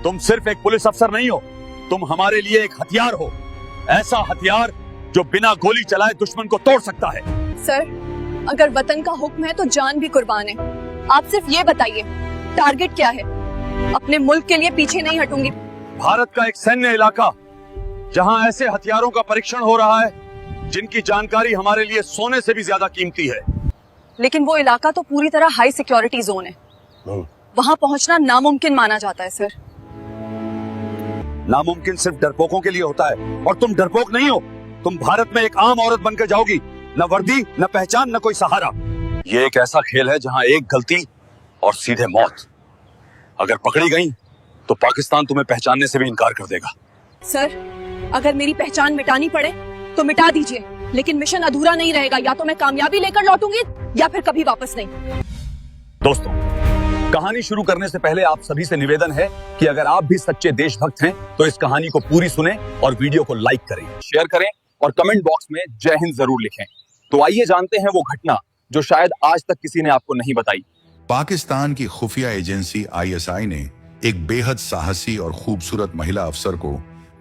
तुम सिर्फ एक पुलिस अफसर नहीं हो, तुम हमारे लिए एक हथियार हो। ऐसा हथियार जो बिना गोली चलाए दुश्मन को तोड़ सकता है। सर, अगर वतन का हुक्म है तो जान भी कुर्बान है। आप सिर्फ ये बताइए, टारगेट क्या है? अपने मुल्क के लिए पीछे नहीं हटूंगी। भारत का एक सैन्य इलाका जहां ऐसे हथियारों का परीक्षण हो रहा है जिनकी जानकारी हमारे लिए सोने से भी ज्यादा कीमती है। लेकिन वो इलाका तो पूरी तरह हाई सिक्योरिटी जोन है। वहां पहुंचना नामुमकिन माना जाता है सर। नामुमकिन सिर्फ डरपोकों के लिए होता है, और तुम डरपोक नहीं हो। तुम भारत में एक आम औरत बनकर जाओगी, न वर्दी, न पहचान, न कोई सहारा। ये एक ऐसा खेल है जहां एक गलती और सीधे मौत। अगर पकड़ी गई तो पाकिस्तान तुम्हें पहचानने से भी इनकार कर देगा। सर, अगर मेरी पहचान मिटानी पड़े तो मिटा दीजिए, लेकिन मिशन अधूरा नहीं रहेगा। या तो मैं कामयाबी लेकर लौटूंगी या फिर कभी वापस नहीं। दोस्तों, कहानी शुरू करने से पहले आप सभी से निवेदन है कि अगर आप भी सच्चे देशभक्त हैं तो इस कहानी को पूरी सुने और वीडियो को लाइक करें, शेयर करें और कमेंट बॉक्स में जय हिंद जरूर लिखें। तो आइए जानते हैं वो घटना जो शायद आज तक किसी ने आपको नहीं बताई। पाकिस्तान की खुफिया एजेंसी ISI ने एक बेहद साहसी और खूबसूरत महिला अफसर को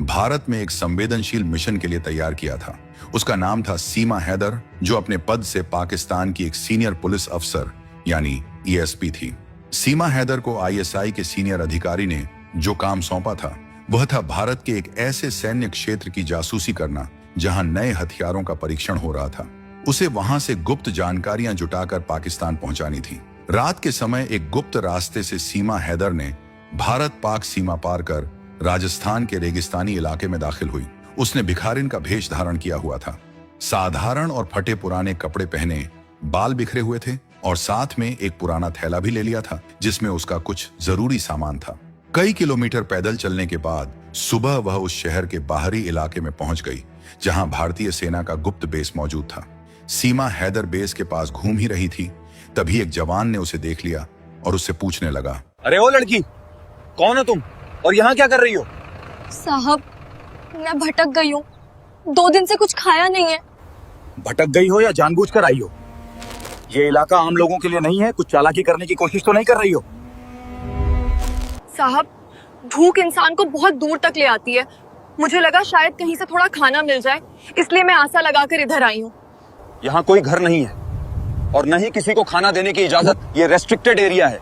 भारत में एक संवेदनशील मिशन के लिए तैयार किया था। उसका नाम था सीमा हैदर, जो अपने पद से पाकिस्तान की एक सीनियर पुलिस अफसर यानी ESP थी। सीमा हैदर को ISI के सीनियर अधिकारी ने जो काम सौंपा था वह था भारत के एक ऐसे सैन्य क्षेत्र की जासूसी करना जहां नए हथियारों का परीक्षण हो रहा था। उसे वहां से गुप्त जानकारियां जुटाकर पाकिस्तान पहुंचानी थी। रात के समय एक गुप्त रास्ते से सीमा हैदर ने भारत पाक सीमा पार कर राजस्थान के रेगिस्तानी इलाके में दाखिल हुई। उसने भिखारिन का भेष धारण किया हुआ था। साधारण और फटे पुराने कपड़े पहने, बाल बिखरे हुए थे और साथ में एक पुराना थैला भी ले लिया था जिसमें उसका कुछ जरूरी सामान था। कई किलोमीटर पैदल चलने के बाद सुबह वह उस शहर के बाहरी इलाके में पहुंच गई जहां भारतीय सेना का गुप्त बेस मौजूद था। सीमा हैदर बेस के पास घूम ही रही थी, तभी एक जवान ने उसे देख लिया और उससे पूछने लगा, अरे ओ लड़की, कौन हो तुम और यहाँ क्या कर रही हो? साहब, मैं भटक गई हूँ। 2 दिन से कुछ खाया नहीं है। भटक गई हो या जानबूझकर आई हो? ये इलाका आम लोगों के लिए नहीं है। कुछ चालाकी करने की कोशिश तो नहीं कर रही हो? साहब, भूख इंसान को बहुत दूर तक ले आती है। मुझे लगा शायद कहीं से थोड़ा खाना मिल जाए, इसलिए मैं आशा लगाकर इधर आई हूँ। यहाँ कोई घर नहीं है और न ही किसी को खाना देने की इजाजत। ये रेस्ट्रिक्टेड एरिया है,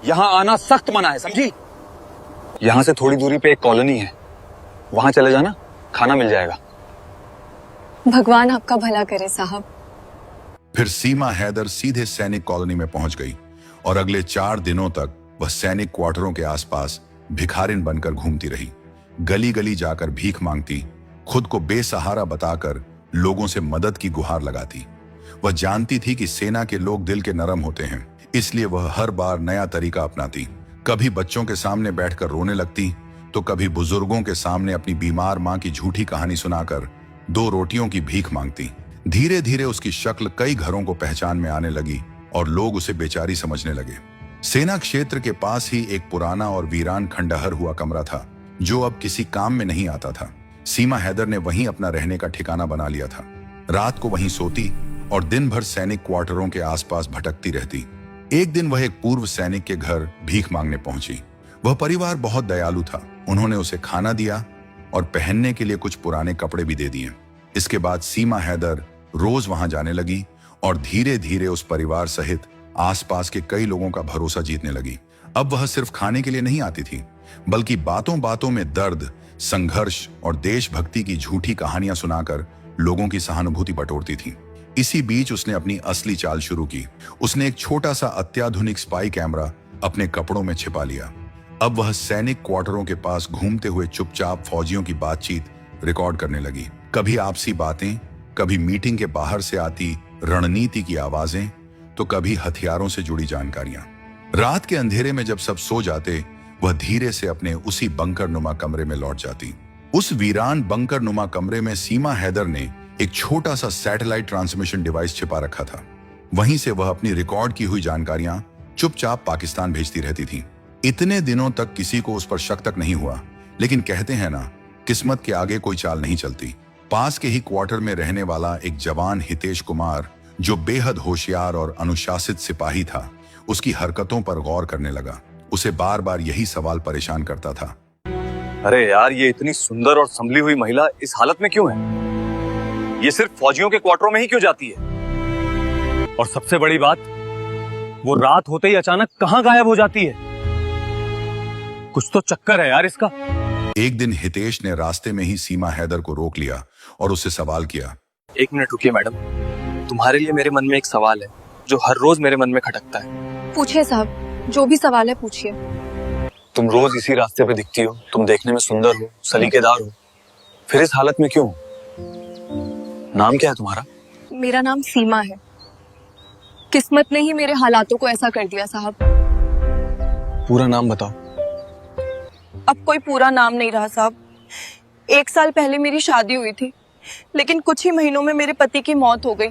यहाँ आना सख्त मना है, समझी? यहाँ से थोड़ी दूरी पे एक कॉलोनी है, वहां चले जाना, खाना मिल जाएगा। भगवान आपका भला करे साहब। फिर सीमा हैदर सीधे सैनिक कॉलोनी में पहुंच गई और अगले 4 दिनों तक वह सैनिक क्वार्टरों के आसपास भिखारिन बनकर घूमती रही। गली गली जाकर भीख मांगती, खुद को बेसहारा बताकर लोगों से मदद की गुहार लगाती। वह जानती थी कि सेना के लोग दिल के नरम होते हैं, इसलिए वह हर बार नया तरीका अपनाती। कभी बच्चों के सामने बैठकर रोने लगती तो कभी बुजुर्गों के सामने अपनी बीमार मां की झूठी कहानी सुनाकर 2 रोटियों की भीख मांगती। धीरे धीरे उसकी शक्ल कई घरों को पहचान में आने लगी और लोग उसे बेचारी समझने लगे। सेना क्षेत्र के पास ही एक पुराना और वीरान खंडहर हुआ कमरा था जो अब किसी काम में नहीं आता था। सीमा हैदर ने वहीं अपना रहने का ठिकाना बना लिया था। रात को वहीं सोती और दिन भर सैनिक क्वार्टरों के आसपास भटकती रहती। एक दिन वह एक पूर्व सैनिक के घर भीख मांगने पहुंची। वह परिवार बहुत दयालु था। उन्होंने उसे खाना दिया और पहनने के लिए कुछ पुराने कपड़े भी दे दिए। इसके बाद सीमा हैदर रोज वहां जाने लगी और धीरे धीरे उस परिवार सहित आसपास के कई लोगों का भरोसा जीतने लगी। अब वह सिर्फ खाने के लिए नहीं आती थी, बल्कि बातों बातों में दर्द, संघर्ष और देशभक्ति की झूठी कहानियां सुनाकर लोगों की सहानुभूति बटोरती थी। इसी बीच उसने अपनी असली चाल शुरू की। उसने एक छोटा सा अत्याधुनिक स्पाई कैमरा अपने कपड़ों में छिपा लिया। अब वह सैनिक क्वार्टरों के पास घूमते हुए चुपचाप फौजियों की बातचीत रिकॉर्ड करने लगी। कभी आपसी बातें, कभी मीटिंग के बाहर से आती रणनीति की आवाजें, तो कभी हथियारों से जुड़ी जानकारियां। रात के अंधेरे में जब सब सो जाते, वह धीरे से अपने उसी बंकर नुमा कमरे में लौट जाती। उस वीरान बंकर नुमा कमरे में सीमा हैदर ने एक छोटा सा सैटेलाइट ट्रांसमिशन डिवाइस छिपा रखा था। वहीं से वह अपनी रिकॉर्ड की हुई जानकारियां चुपचाप पाकिस्तान भेजती रहती थी। इतने दिनों तक किसी को उस पर शक तक नहीं हुआ, लेकिन कहते हैं ना, किस्मत के आगे कोई चाल नहीं चलती। पास के ही क्वार्टर में रहने वाला एक जवान हितेश कुमार, जो बेहद होशियार और अनुशासित सिपाही था, उसकी हरकतों पर गौर करने लगा। उसे बार बार यही सवाल परेशान करता था। अरे यार, ये इतनी सुंदर और संभली हुई महिला इस हालत में क्यों है? ये सिर्फ फौजियों के क्वार्टरों में ही क्यों जाती है? और सबसे बड़ी बात, वो रात होते ही अचानक कहां गायब हो जाती है? कुछ तो चक्कर है यार इसका। एक दिन हितेश ने रास्ते में ही सीमा हैदर को रोक लिया और उससे सवाल किया। एक मिनट रुकिए मैडम, तुम्हारे लिए मेरे मन में एक सवाल है जो हर रोज मेरे मन में खटकता है। पूछिए साहब, जो भी सवाल है पूछिए। तुम रोज इसी रास्ते पे दिखती हो, तुम देखने में सुंदर हो, सलीकेदार हो, फिर इस हालत में क्यों? नाम क्या है तुम्हारा? मेरा नाम सीमा है। किस्मत ने ही मेरे हालातों को ऐसा कर दिया साहब। पूरा नाम बताओ। अब कोई पूरा नाम नहीं रहा साहब। 1 साल पहले मेरी शादी हुई थी, लेकिन कुछ ही महीनों में मेरे पति की मौत हो गई।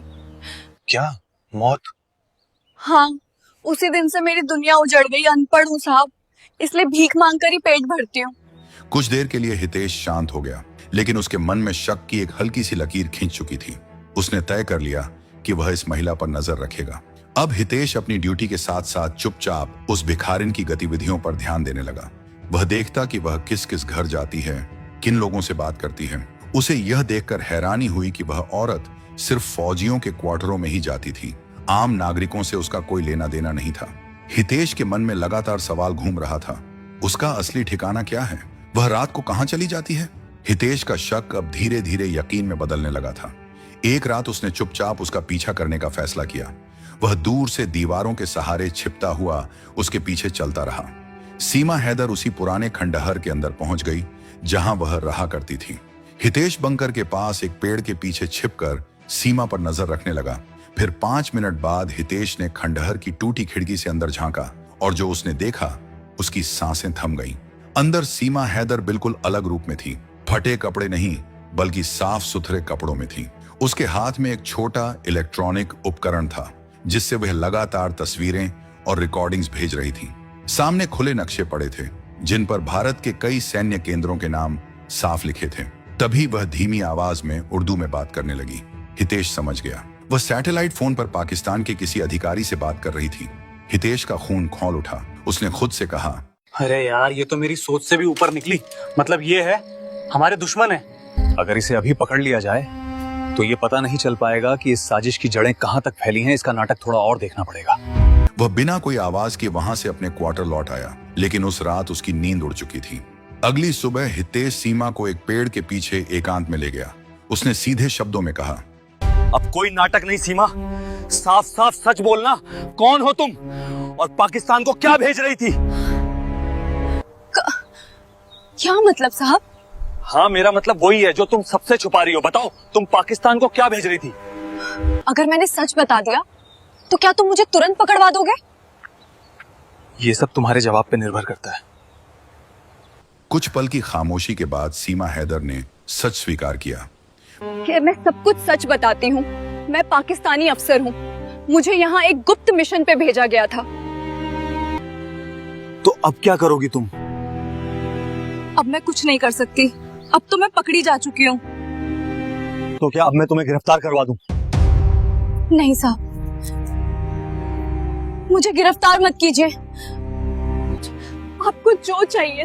क्या मौत? हाँ, उसी दिन से मेरी दुनिया उजड़ गई। अनपढ़ हूँ साहब, इसलिए भीख मांगकर ही पेट भरती हूँ। कुछ देर के लिए हितेश शांत हो गया, लेकिन उसके मन में शक की एक हल्की सी लकीर खींच चुकी थी। उसने तय कर लिया कि वह इस महिला पर नजर रखेगा। अब हितेश अपनी ड्यूटी के साथ साथ चुपचाप उस भिखारिन की गतिविधियों पर ध्यान देने लगा। वह देखता कि वह किस किस घर जाती है, किन लोगों से बात करती है। उसे यह देखकर हैरानी हुई कि वह औरत सिर्फ फौजियों के क्वार्टरों में ही जाती थी। आम नागरिकों से उसका कोई लेना देना नहीं था। हितेश के मन में लगातार सवाल घूम रहा था, उसका असली ठिकाना क्या है? वह रात को कहां चली जाती है? हितेश का शक अब धीरे धीरे यकीन में बदलने लगा था। एक रात उसने चुपचाप उसका पीछा करने का फैसला किया। वह दूर से दीवारों के सहारे छिपता हुआ उसके पीछे चलता रहा। सीमा हैदर उसी पुराने खंडहर के अंदर पहुंच गई जहां वह रहा करती थी। हितेश बंकर के पास एक पेड़ के पीछे छिपकर सीमा पर नजर रखने लगा। फिर 5 मिनट बाद हितेश ने खंडहर की टूटी खिड़की से अंदर झांका और जो उसने देखा, उसकी सांसें थम गईं। अंदर सीमा हैदर बिल्कुल अलग रूप में थी। फटे कपड़े नहीं, बल्कि साफ सुथरे कपड़ों में थी। उसके हाथ में एक छोटा इलेक्ट्रॉनिक उपकरण था जिससे वह लगातार तस्वीरें और रिकॉर्डिंग्स भेज रही थी। सामने खुले नक्शे पड़े थे जिन पर भारत के कई सैन्य केंद्रों के नाम साफ लिखे थे। तभी वह धीमी आवाज में उर्दू में बात करने लगी। हितेश समझ गया, वह सैटेलाइट फोन पर पाकिस्तान के किसी अधिकारी से बात कर रही थी। हितेश का खून खौल उठा। उसने खुद से कहा, अरे यार, ये तो मेरी सोच से भी ऊपर निकली। मतलब ये है हमारे दुश्मन है। अगर इसे अभी पकड़ लिया जाए तो ये पता नहीं चल पाएगा कि इस साजिश की जड़ें कहां तक फैली हैं। इसका नाटक थोड़ा और देखना पड़ेगा। वह बिना कोई आवाज के वहां से अपने क्वार्टर लौट आया, लेकिन उस रात उसकी नींद उड़ चुकी थी। अगली सुबह हितेश सीमा को एक पेड़ के पीछे एकांत में ले गया। उसने सीधे शब्दों में कहा, अब कोई नाटक नहीं सीमा, साफ साफ सच बोलना। कौन हो तुम और पाकिस्तान को क्या भेज रही थी? क्या मतलब साहब? हाँ, मेरा मतलब वही है जो तुम सबसे छुपा रही हो। बताओ, तुम पाकिस्तान को क्या भेज रही थी? अगर मैंने सच बता दिया तो क्या तुम मुझे तुरंत पकड़वा दोगे? ये सब तुम्हारे जवाब पे निर्भर करता है। कुछ पल की खामोशी के बाद सीमा हैदर ने सच स्वीकार किया। कि मैं सब कुछ सच बताती हूँ। मैं पाकिस्तानी अफसर हूँ। मुझे यहाँ एक गुप्त मिशन पे भेजा गया था। तो अब क्या करोगी तुम? अब मैं कुछ नहीं कर सकती। अब तो मैं पकड़ी जा चुकी हूँ। तो क्या अब मैं तुम्हें गिरफ्तार करवा दूं? नहीं साहब, मुझे गिरफ्तार मत कीजिए। आपको जो चाहिए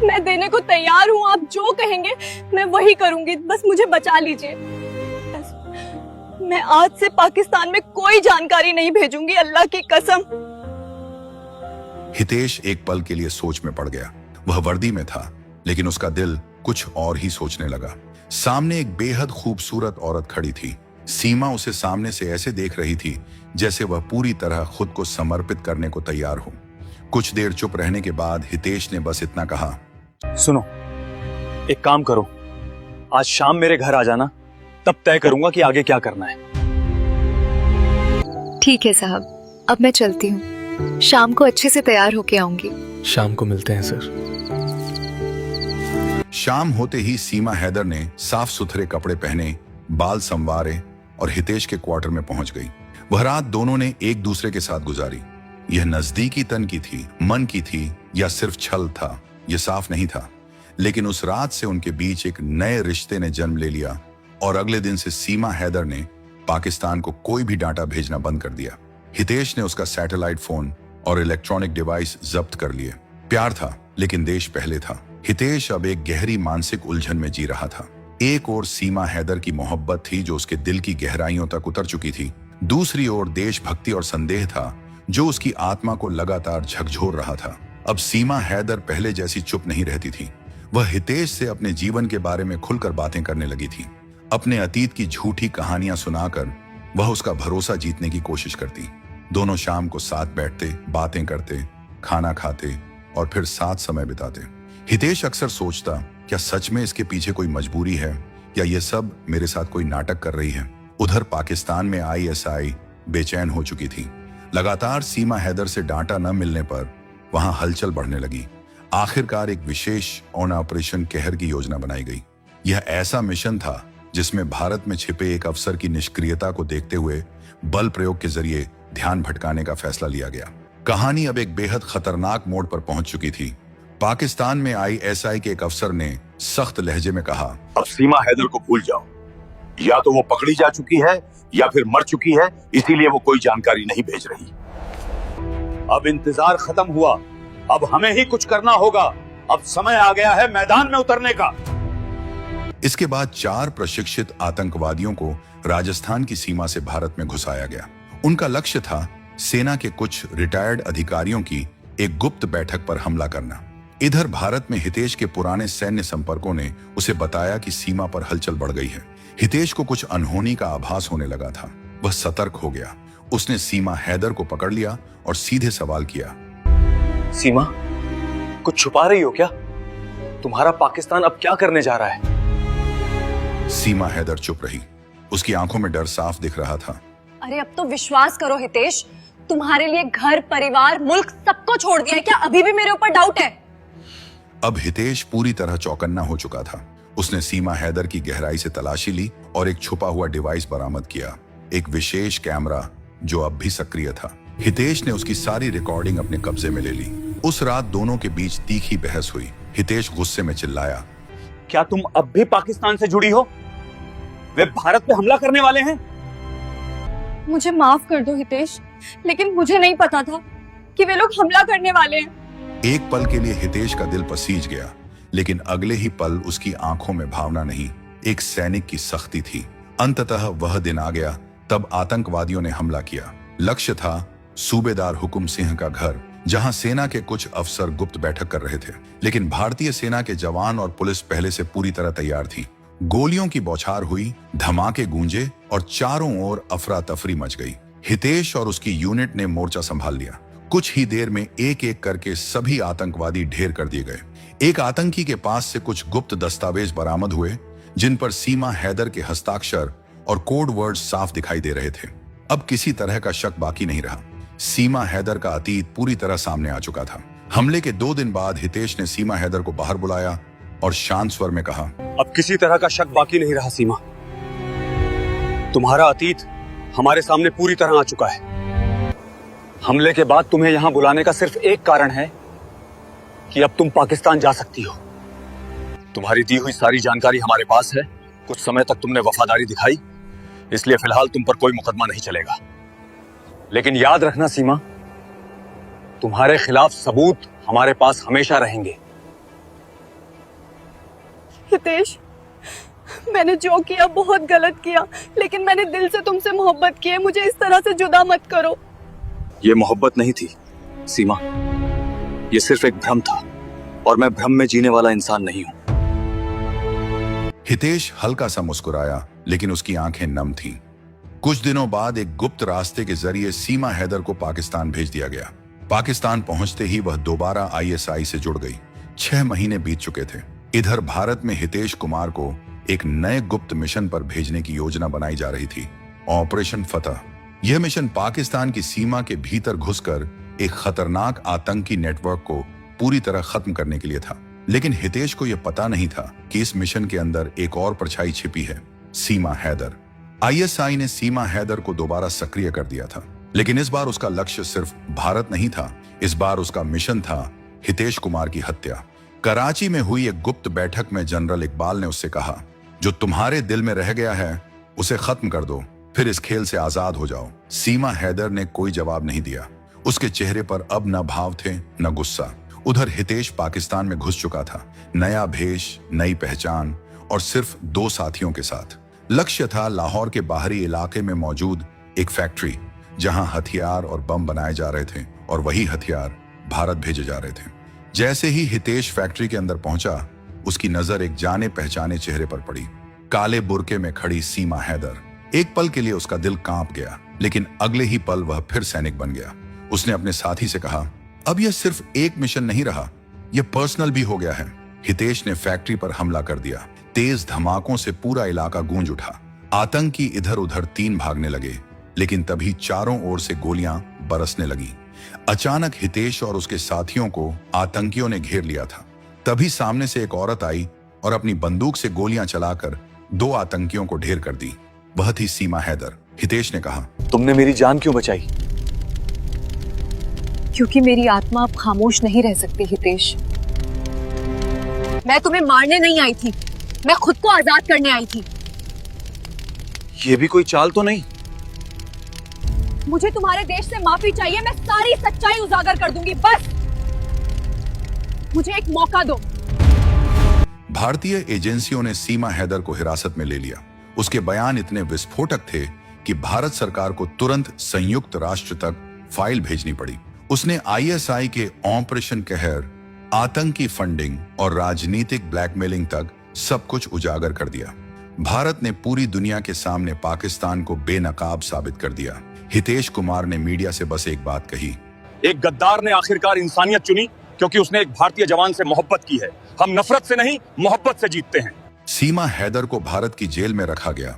मैं देने को तैयार हूँ। आप जो कहेंगे मैं वही करूंगी। बस मुझे बचा लीजिए। मैं आज से पाकिस्तान में कोई जानकारी नहीं भेजूंगी, अल्लाह की कसम। हितेश एक पल के लिए सोच में पड़ गया। वह वर्दी में था, लेकिन उसका दिल कुछ और ही सोचने लगा। सामने एक बेहद खूबसूरत औरत खड़ी थी। सीमा उसे सामने से ऐसे देख रही थी जैसे वह पूरी तरह खुद को समर्पित करने को तैयार हो। कुछ देर चुप रहने के बाद हितेश ने बस इतना कहा, सुनो, एक काम करो, आज शाम मेरे घर आ जाना, तब तय करूंगा कि आगे क्या करना है। ठीक है साहब, अब मैं चलती हूँ। शाम को अच्छे से तैयार होके आऊंगी। शाम को मिलते हैं सर। शाम होते ही सीमा हैदर ने साफ सुथरे कपड़े पहने, बाल संवारे और हितेश के क्वार्टर में पहुंच गई। वह रात दोनों ने एक दूसरे के साथ गुजारी। यह नजदीकी तन की थी, मन की थी, या सिर्फ छल था, यह साफ नहीं था। लेकिन उस रात से उनके बीच एक नए रिश्ते ने जन्म ले लिया और अगले दिन से सीमा हैदर ने पाकिस्तान को कोई भी डाटा भेजना बंद कर दिया। हितेश ने उसका सैटेलाइट फोन और इलेक्ट्रॉनिक डिवाइस जब्त कर लिए। प्यार था, लेकिन देश पहले था। हितेश अब एक गहरी मानसिक उलझन में जी रहा था। एक ओर सीमा हैदर की मोहब्बत थी जो उसके दिल की गहराइयों तक उतर चुकी थी, दूसरी ओर देशभक्ति और संदेह था जो उसकी आत्मा को लगातार झकझोर रहा था। अब सीमा हैदर पहले जैसी चुप नहीं रहती थी। वह हितेश से अपने जीवन के बारे में खुलकर बातें करने लगी थी। अपने अतीत की झूठी कहानियां सुनाकर वह उसका भरोसा जीतने की कोशिश करती। दोनों शाम को साथ बैठते, बातें करते, खाना खाते और फिर साथ समय बिताते। हितेश अक्सर सोचता, क्या सच में इसके पीछे कोई मजबूरी है या ये सब मेरे साथ कोई नाटक कर रही है। उधर पाकिस्तान में आईएसआई बेचैन हो चुकी थी। लगातार सीमा हैदर से डांटा न मिलने पर वहां हलचल बढ़ने लगी। आखिरकार एक विशेष ऑपरेशन कहर की योजना बनाई गई। यह ऐसा मिशन था जिसमें भारत में छिपे एक अफसर की निष्क्रियता को देखते हुए बल प्रयोग के जरिए ध्यान भटकाने का फैसला लिया गया। कहानी अब एक बेहद खतरनाक मोड़ पर पहुंच चुकी थी। पाकिस्तान में आईएसआई के एक अफसर ने सख्त लहजे में कहा, अब सीमा हैदर को भूल जाओ। या तो वो पकड़ी जा चुकी है या फिर मर चुकी है, इसीलिए वो कोई जानकारी नहीं भेज रही। अब इंतजार खत्म हुआ, अब हमें ही कुछ करना होगा। अब समय आ गया है मैदान में उतरने का। इसके बाद 4 प्रशिक्षित आतंकवादियों को राजस्थान की सीमा से भारत में घुसाया गया। उनका लक्ष्य था सेना के कुछ रिटायर्ड अधिकारियों की एक गुप्त बैठक पर हमला करना। इधर भारत में हितेश के पुराने सैन्य संपर्कों ने उसे बताया कि सीमा पर हलचल बढ़ गई है। हितेश को कुछ अनहोनी का आभास होने लगा था। वह सतर्क हो गया। उसने सीमा हैदर को पकड़ लिया और सीधे सवाल किया, सीमा, कुछ छुपा रही हो क्या? तुम्हारा पाकिस्तान अब क्या करने जा रहा है? सीमा हैदर चुप रही। उसकी आंखों में डर साफ दिख रहा था। अरे अब तो विश्वास करो हितेश, तुम्हारे लिए घर, परिवार, मुल्क सबको छोड़ दिया है। क्या अभी भी मेरे ऊपर डाउट है? अब हितेश पूरी तरह चौकन्ना हो चुका था। उसने सीमा हैदर की गहराई से तलाशी ली और एक छुपा हुआ डिवाइस बरामद किया, एक विशेष कैमरा जो अब भी सक्रिय था। हितेश ने उसकी सारी रिकॉर्डिंग अपने कब्जे में ले ली। उस रात दोनों के बीच तीखी बहस हुई। हितेश गुस्से में चिल्लाया, क्या तुम अब भी पाकिस्तान से जुड़ी हो? वे भारत पे हमला करने वाले हैं। मुझे माफ कर दो हितेश, लेकिन मुझे नहीं पता था कि वे लोग हमला करने वाले हैं। एक पल के लिए हितेश का दिल पसीज गया, लेकिन अगले ही पल उसकी आंखों में भावना नहीं, एक सैनिक की सख्ती थी। अंततः वह दिन आ गया, तब आतंकवादियों ने हमला किया। लक्ष्य था सूबेदार हुकुम सिंह का घर, जहां सेना के कुछ अफसर गुप्त बैठक कर रहे थे। लेकिन भारतीय सेना के जवान और पुलिस पहले से पूरी तरह तैयार थी। गोलियों की बौछार हुई, धमाके गूंजे और चारों ओर अफरा तफरी मच गई। हितेश और उसकी यूनिट ने मोर्चा संभाल लिया। कुछ ही देर में एक एक करके सभी आतंकवादी ढेर कर दिए गए। एक आतंकी के पास से कुछ गुप्त दस्तावेज बरामद हुए, जिन पर सीमा हैदर के हस्ताक्षर और कोड वर्ड साफ दिखाई दे रहे थे। अब किसी तरह का शक बाकी नहीं रहा। सीमा हैदर का अतीत पूरी तरह सामने आ चुका था। हमले के 2 दिन बाद हितेश ने सीमा हैदर को बाहर बुलाया और शांत स्वर में कहा, अब किसी तरह का शक बाकी नहीं रहा सीमा। तुम्हारा अतीत हमारे सामने पूरी तरह आ चुका है। हमले के बाद तुम्हें यहां बुलाने का सिर्फ एक कारण है कि अब तुम पाकिस्तान जा सकती हो। तुम्हारी दी हुई सारी जानकारी हमारे पास है। कुछ समय तक तुमने वफादारी दिखाई, इसलिए फिलहाल तुम पर कोई मुकदमा नहीं चलेगा। लेकिन याद रखना सीमा, तुम्हारे खिलाफ सबूत हमारे पास हमेशा रहेंगे। हितेश, मैंने जो किया बहुत गलत किया, लेकिन मैंने दिल से तुमसे मोहब्बत की है। मुझे इस तरह से जुदा मत करो। ये मोहब्बत नहीं थी सीमा, ये सिर्फ एक भ्रम था और मैं भ्रम में जीने वाला इंसान नहीं हूं। हितेश हल्का सा मुस्कुराया, लेकिन उसकी आंखें नम थीं। कुछ दिनों बाद एक गुप्त रास्ते के जरिए सीमा हैदर को पाकिस्तान भेज दिया गया। पाकिस्तान पहुंचते ही वह दोबारा आईएसआई से जुड़ गई। 6 महीने बीत चुके थे। इधर भारत में हितेश कुमार को एक नए गुप्त मिशन पर भेजने की योजना बनाई जा रही थी, ऑपरेशन फतह। यह मिशन पाकिस्तान की सीमा के भीतर घुसकर एक खतरनाक आतंकी नेटवर्क को पूरी तरह खत्म करने के लिए था। लेकिन हितेश को यह पता नहीं था कि इस मिशन के अंदर एक और परछाई छिपी है, सीमा हैदर। आईएसआई ने सीमा हैदर को दोबारा सक्रिय कर दिया था, लेकिन इस बार उसका लक्ष्य सिर्फ भारत नहीं था। इस बार उसका मिशन था हितेश कुमार की हत्या। कराची में हुई एक गुप्त बैठक में जनरल इकबाल ने उससे कहा, जो तुम्हारे दिल में रह गया है उसे खत्म कर दो, फिर इस खेल से आजाद हो जाओ। सीमा हैदर ने कोई जवाब नहीं दिया। उसके चेहरे पर अब न भाव थे न गुस्सा। उधर हितेश पाकिस्तान में घुस चुका था, नया भेष, नई पहचान और सिर्फ 2 साथियों के साथ। लक्ष्य था लाहौर के बाहरी इलाके में मौजूद एक फैक्ट्री, जहां हथियार और बम बनाए जा रहे थे और वही हथियार भारत भेजे जा रहे थे। जैसे ही हितेश फैक्ट्री के अंदर पहुंचा, उसकी नजर एक जाने पहचाने चेहरे पर पड़ी। काले बुर्के में खड़ी सीमा हैदर। एक पल के लिए उसका दिल कांप गया, लेकिन अगले ही पल वह फिर सैनिक बन गया। उसने अपने साथी से कहा, अब यह सिर्फ एक मिशन नहीं रहा, यह पर्सनल भी हो गया है। हितेश ने फैक्ट्री पर हमला कर दिया। तेज धमाकों से पूरा इलाका गूंज उठा। आतंकी इधर उधर 3 भागने लगे, लेकिन तभी चारों ओर से गोलियां बरसने लगी। अचानक हितेश और उसके साथियों को आतंकियों ने घेर लिया था। तभी सामने से एक औरत आई और अपनी बंदूक से गोलियां चलाकर 2 आतंकियों को ढेर कर दी। वह थी सीमा हैदर। हितेश ने कहा, तुमने मेरी जान क्यों बचाई? क्योंकि मेरी आत्मा अब खामोश नहीं रह सकती हितेश। मैं तुम्हें मारने नहीं आई थी, मैं खुद को आजाद करने आई थी। ये भी कोई चाल तो नहीं? मुझे तुम्हारे देश से माफी चाहिए, मैं सारी सच्चाई उजागर कर दूंगी। बस मुझे एक मौका दो। भारतीय एजेंसियों ने सीमा हैदर को हिरासत में ले लिया। उसके बयान इतने विस्फोटक थे कि भारत सरकार को तुरंत संयुक्त राष्ट्र तक फाइल भेजनी पड़ी। उसने आईएसआई के ऑपरेशन कहर, आतंकी फंडिंग और राजनीतिक ब्लैकमेलिंग तक सब कुछ उजागर कर दिया। भारत ने पूरी दुनिया के सामने पाकिस्तान को बेनकाब साबित कर दिया। हितेश कुमार ने मीडिया से बस एक बात कही, एक गद्दार ने आखिरकार इंसानियत चुनी, क्योंकि उसने एक भारतीय जवान से मोहब्बत की है। हम नफरत से नहीं, मोहब्बत से जीतते हैं। सीमा हैदर को भारत की जेल में रखा गया।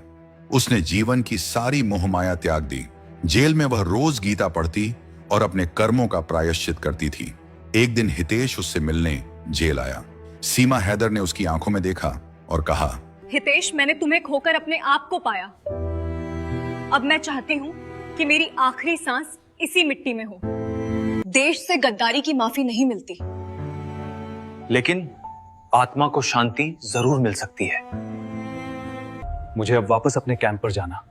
उसने जीवन की सारी मोहमाया त्याग दी। जेल में वह रोज गीता पढ़ती और अपने कर्मों का प्रायश्चित करती थी। एक दिन हितेश उससे मिलने जेल आया। सीमा हैदर ने उसकी आंखों में देखा और कहा, हितेश, मैंने तुम्हें खोकर अपने आप को पाया। अब मैं चाहती हूँ कि मेरी आखिरी सांस इसी मिट्टी में हो। देश से गद्दारी की माफी नहीं मिलती, लेकिन आत्मा को शांति जरूर मिल सकती है। मुझे अब वापस अपने कैंप पर जाना।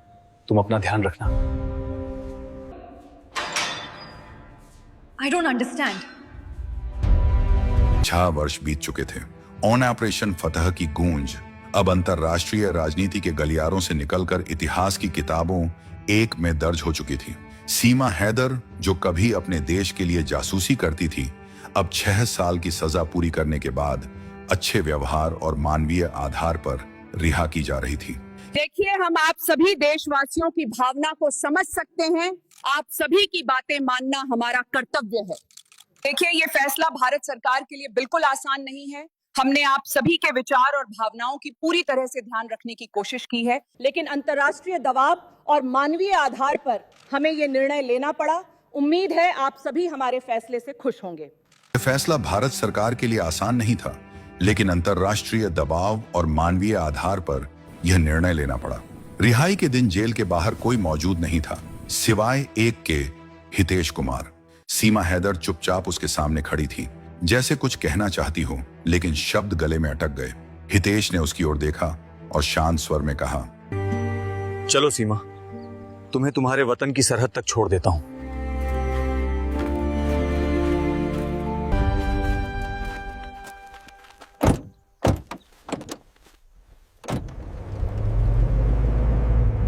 तुम अपना ध्यान रखना। I don't understand. 6 वर्ष बीत चुके थे। ऑन ऑपरेशन फतह की गूंज अब अंतरराष्ट्रीय राजनीति के गलियारों से निकलकर इतिहास की किताबों एक में दर्ज हो चुकी थी। सीमा हैदर, जो कभी अपने देश के लिए जासूसी करती थी, अब 6 साल की सजा पूरी करने के बाद अच्छे व्यवहार और मानवीय आधार पर रिहा की जा रही थी। देखिए, हम आप सभी देशवासियों की भावना को समझ सकते हैं। आप सभी की बातें मानना हमारा कर्तव्य है। देखिए, ये फैसला भारत सरकार के लिए बिल्कुल आसान नहीं है। हमने आप सभी के विचार और भावनाओं की पूरी तरह से ध्यान रखने की कोशिश की है, लेकिन अंतर्राष्ट्रीय दबाव और मानवीय आधार पर हमें ये निर्णय लेना पड़ा। उम्मीद है आप सभी हमारे फैसले से खुश होंगे। यह फैसला भारत सरकार के लिए आसान नहीं था, लेकिन अंतर्राष्ट्रीय दबाव और मानवीय आधार पर यह निर्णय लेना पड़ा। रिहाई के दिन जेल के बाहर कोई मौजूद नहीं था, सिवाय एक के, हितेश कुमार। सीमा हैदर चुपचाप उसके सामने खड़ी थी, जैसे कुछ कहना चाहती हो, लेकिन शब्द गले में अटक गए। हितेश ने उसकी ओर देखा और शांत स्वर में कहा, चलो सीमा, तुम्हें तुम्हारे वतन की सरहद तक छोड़ देता हूं।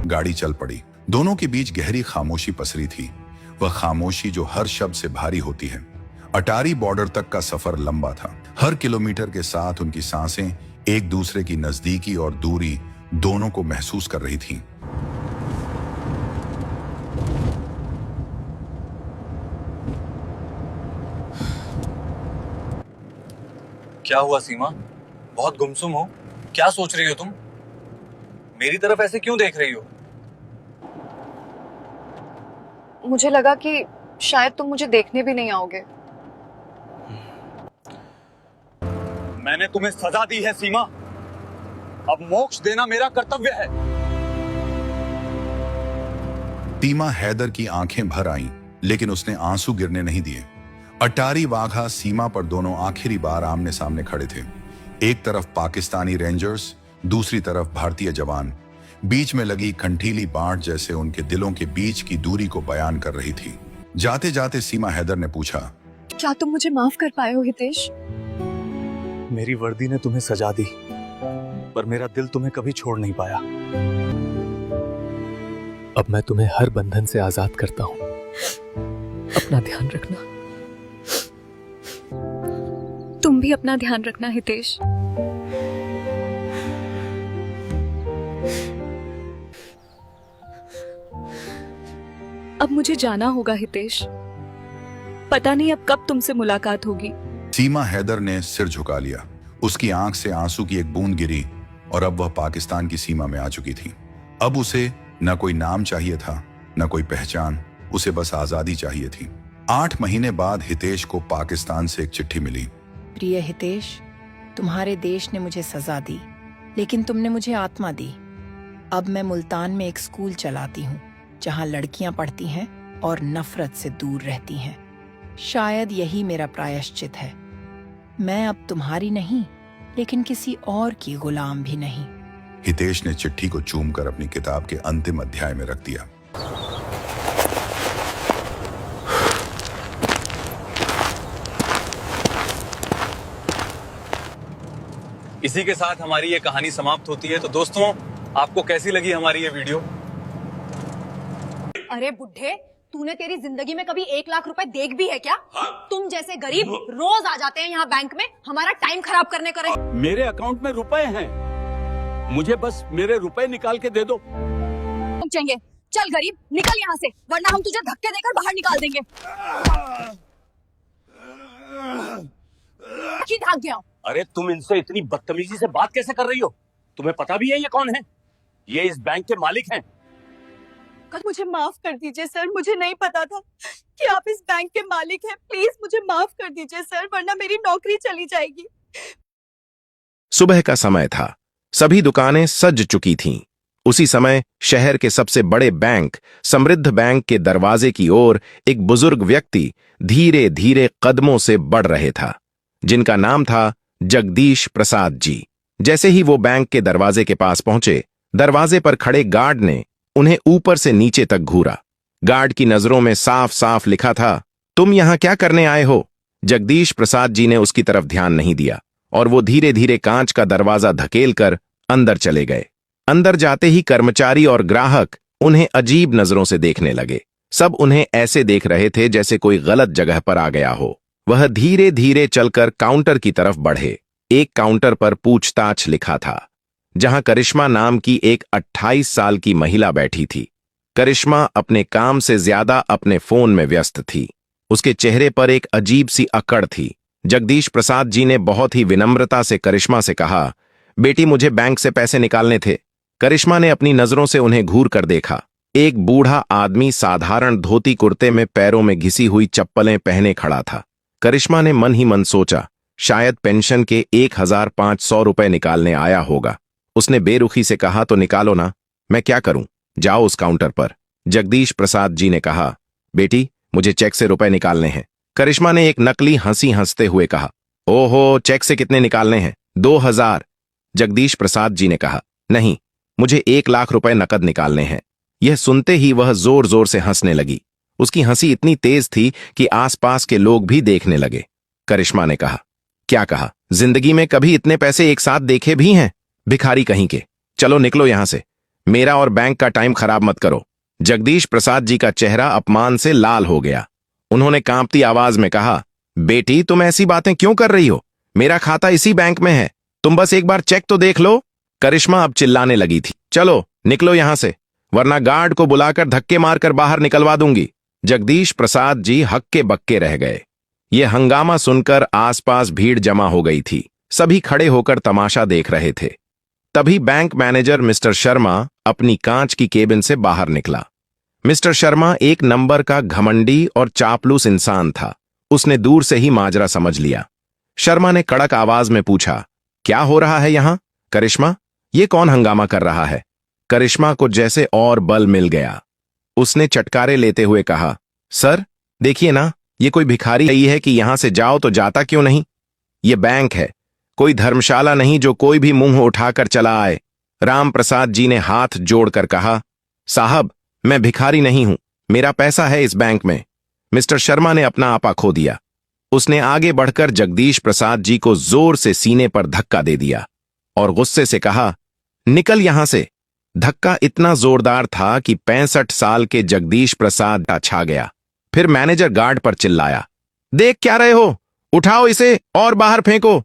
गाड़ी चल पड़ी। दोनों के बीच गहरी खामोशी पसरी थी, वह खामोशी जो हर शब्द से भारी होती है। अटारी बॉर्डर तक का सफर लंबा था। हर किलोमीटर के साथ उनकी सांसें एक दूसरे की नजदीकी और दूरी दोनों को महसूस कर रही थीं। क्या हुआ सीमा? बहुत गुमसुम हो। क्या सोच रही हो तुम? मेरी तरफ ऐसे क्यों देख रही हो? मुझे लगा कि शायद तुम मुझे देखने भी नहीं आओगे। मैंने तुम्हें सजा दी है सीमा, अब मोक्ष देना मेरा कर्तव्य है। सीमा हैदर की आंखें भर आईं, लेकिन उसने आंसू गिरने नहीं दिए। अटारी वाघा सीमा पर दोनों आखिरी बार आमने सामने खड़े थे। एक तरफ पाकिस्तानी रेंजर्स, दूसरी तरफ भारतीय जवान। बीच में लगी कंठीली बांट जैसे उनके दिलों के बीच की दूरी को बयान कर रही थी। जाते जाते सीमा हैदर ने पूछा, क्या तुम मुझे माफ कर पाए हो हितेश? मेरी वर्दी ने तुम्हें सजा दी, पर मेरा दिल तुम्हें कभी छोड़ नहीं पाया। अब मैं तुम्हें हर बंधन से आजाद करता हूं। अपना ध्यान रखना। तुम भी अपना ध्यान रखना हितेश। अब मुझे जाना होगा हितेश। पता नहीं अब कब तुमसे मुलाकात होगी। सीमा हैदर ने सिर झुका लिया। उसकी आंख से आंसू की एक बूंद गिरी और अब वह पाकिस्तान की सीमा में आ चुकी थी। अब उसे न कोई नाम चाहिए था, न कोई पहचान, उसे बस आजादी चाहिए थी। 8 महीने बाद हितेश को पाकिस्तान से एक चिट्ठी मिली। प्रिय हितेश, तुम्हारे देश ने मुझे सजा दी, लेकिन तुमने मुझे आत्मा दी। अब मैं मुल्तान में एक स्कूल चलाती हूँ, जहाँ लड़कियाँ पढ़ती हैं और नफरत से दूर रहती हैं। शायद यही मेरा प्रायश्चित है। मैं अब तुम्हारी नहीं, लेकिन किसी और की गुलाम भी नहीं। हितेश ने चिट्ठी को चूमकर अपनी किताब के अंतिम अध्याय में रख दिया। इसी के साथ हमारी ये कहानी समाप्त होती है। तो दोस्तों, आपको कैसी लगी हमारी ये वीडियो? अरे बुढ़े, तूने तेरी जिंदगी में कभी 1 लाख रुपए देख भी है क्या? तुम जैसे गरीब रोज आ जाते हैं यहाँ बैंक में हमारा टाइम खराब करने करे। मेरे अकाउंट में रुपए हैं, मुझे बस मेरे रुपए निकाल के दे दो। चाहिए। चल गरीब, निकल यहाँ से, वरना हम तुझे धक्के देकर बाहर निकाल देंगे। कि भाग गया। अरे तुम इनसे इतनी बदतमीजी से बात कैसे कर रही हो? तुम्हें पता भी है ये कौन है? ये इस बैंक के मालिक हैं। मुझे माफ कर दीजिए सर, मुझे नहीं पता था कि आप इस बैंक के मालिक हैं। प्लीज मुझे माफ कर दीजिए सर, वरना मेरी नौकरी चली जाएगी। सुबह का समय था। सभी दुकानें सज चुकी थीं। उसी समय शहर के सबसे बड़े बैंक समृद्ध बैंक के दरवाजे की ओर एक बुजुर्ग व्यक्ति धीरे धीरे कदमों से बढ़ रहे था, जिनका नाम था जगदीश प्रसाद जी। जैसे ही वो बैंक के दरवाजे के पास पहुंचे, दरवाजे पर खड़े गार्ड ने उन्हें ऊपर से नीचे तक घूरा। गार्ड की नजरों में साफ साफ लिखा था, तुम यहां क्या करने आए हो? जगदीश प्रसाद जी ने उसकी तरफ ध्यान नहीं दिया और वो धीरे धीरे कांच का दरवाजा धकेलकर अंदर चले गए। अंदर जाते ही कर्मचारी और ग्राहक उन्हें अजीब नजरों से देखने लगे। सब उन्हें ऐसे देख रहे थे जैसे कोई गलत जगह पर आ गया हो। वह धीरे धीरे चलकर काउंटर की तरफ बढ़े। एक काउंटर पर पूछताछ लिखा था, जहां करिश्मा नाम की एक 28 साल की महिला बैठी थी। करिश्मा अपने काम से ज्यादा अपने फोन में व्यस्त थी। उसके चेहरे पर एक अजीब सी अकड़ थी। जगदीश प्रसाद जी ने बहुत ही विनम्रता से करिश्मा से कहा, बेटी मुझे बैंक से पैसे निकालने थे। करिश्मा ने अपनी नजरों से उन्हें घूर कर देखा। एक बूढ़ा आदमी साधारण धोती कुर्ते में पैरों में घिसी हुई चप्पलें पहने खड़ा था। करिश्मा ने मन ही मन सोचा, शायद पेंशन के 1500 रुपए निकालने आया होगा। उसने बेरुखी से कहा, तो निकालो ना, मैं क्या करूं? जाओ उस काउंटर पर। जगदीश प्रसाद जी ने कहा, बेटी मुझे चेक से रुपए निकालने हैं। करिश्मा ने एक नकली हंसी हंसते हुए कहा, ओहो, चेक से कितने निकालने हैं? 2000। जगदीश प्रसाद जी ने कहा, नहीं, मुझे 1 लाख रुपए नकद निकालने हैं। यह सुनते ही वह जोर जोर से हंसने लगी। उसकी हंसी इतनी तेज थी कि आसपास के लोग भी देखने लगे। करिश्मा ने कहा, क्या कहा? जिंदगी में कभी इतने पैसे एक साथ देखे भी हैं? भिखारी कहीं के। चलो निकलो यहां से, मेरा और बैंक का टाइम खराब मत करो। जगदीश प्रसाद जी का चेहरा अपमान से लाल हो गया। उन्होंने कांपती आवाज में कहा, बेटी तुम ऐसी बातें क्यों कर रही हो? मेरा खाता इसी बैंक में है, तुम बस एक बार चेक तो देख लो। करिश्मा अब चिल्लाने लगी थी, चलो निकलो यहां से, वरना गार्ड को बुलाकर धक्के मारकर बाहर निकलवा दूंगी। जगदीश प्रसाद जी हक्के बक्के रह गए। यह हंगामा सुनकर आसपास भीड़ जमा हो गई थी। सभी खड़े होकर तमाशा देख रहे थे। तभी बैंक मैनेजर मिस्टर शर्मा अपनी कांच की केबिन से बाहर निकला। मिस्टर शर्मा एक नंबर का घमंडी और चापलूस इंसान था। उसने दूर से ही माजरा समझ लिया। शर्मा ने कड़क आवाज में पूछा, क्या हो रहा है यहां? करिश्मा, ये कौन हंगामा कर रहा है? करिश्मा को जैसे और बल मिल गया। उसने चटकारे लेते हुए कहा, सर देखिए ना, ये कोई भिखारी ही है कि यहां से जाओ तो जाता क्यों नहीं? ये बैंक है, कोई धर्मशाला नहीं जो कोई भी मुंह उठाकर चला आए। राम प्रसाद जी ने हाथ जोड़कर कहा, साहब मैं भिखारी नहीं हूं, मेरा पैसा है इस बैंक में। मिस्टर शर्मा ने अपना आपा खो दिया। उसने आगे बढ़कर जगदीश प्रसाद जी को जोर से सीने पर धक्का दे दिया और गुस्से से कहा, निकल यहां से। धक्का इतना जोरदार था कि 65 साल के जगदीश प्रसाद छा गया। फिर मैनेजर गार्ड पर चिल्लाया, देख क्या रहे हो, उठाओ इसे और बाहर फेंको।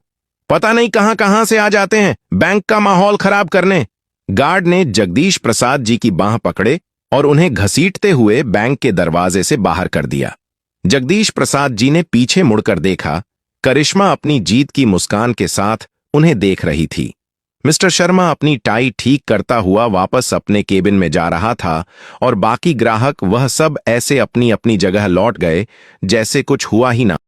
पता नहीं कहां कहां से आ जाते हैं बैंक का माहौल खराब करने। गार्ड ने जगदीश प्रसाद जी की बांह पकड़े और उन्हें घसीटते हुए बैंक के दरवाजे से बाहर कर दिया। जगदीश प्रसाद जी ने पीछे मुड़कर देखा। करिश्मा अपनी जीत की मुस्कान के साथ उन्हें देख रही थी। मिस्टर शर्मा अपनी टाई ठीक करता हुआ वापस अपने केबिन में जा रहा था और बाकी ग्राहक वह सब ऐसे अपनी अपनी जगह लौट गए जैसे कुछ हुआ ही ना।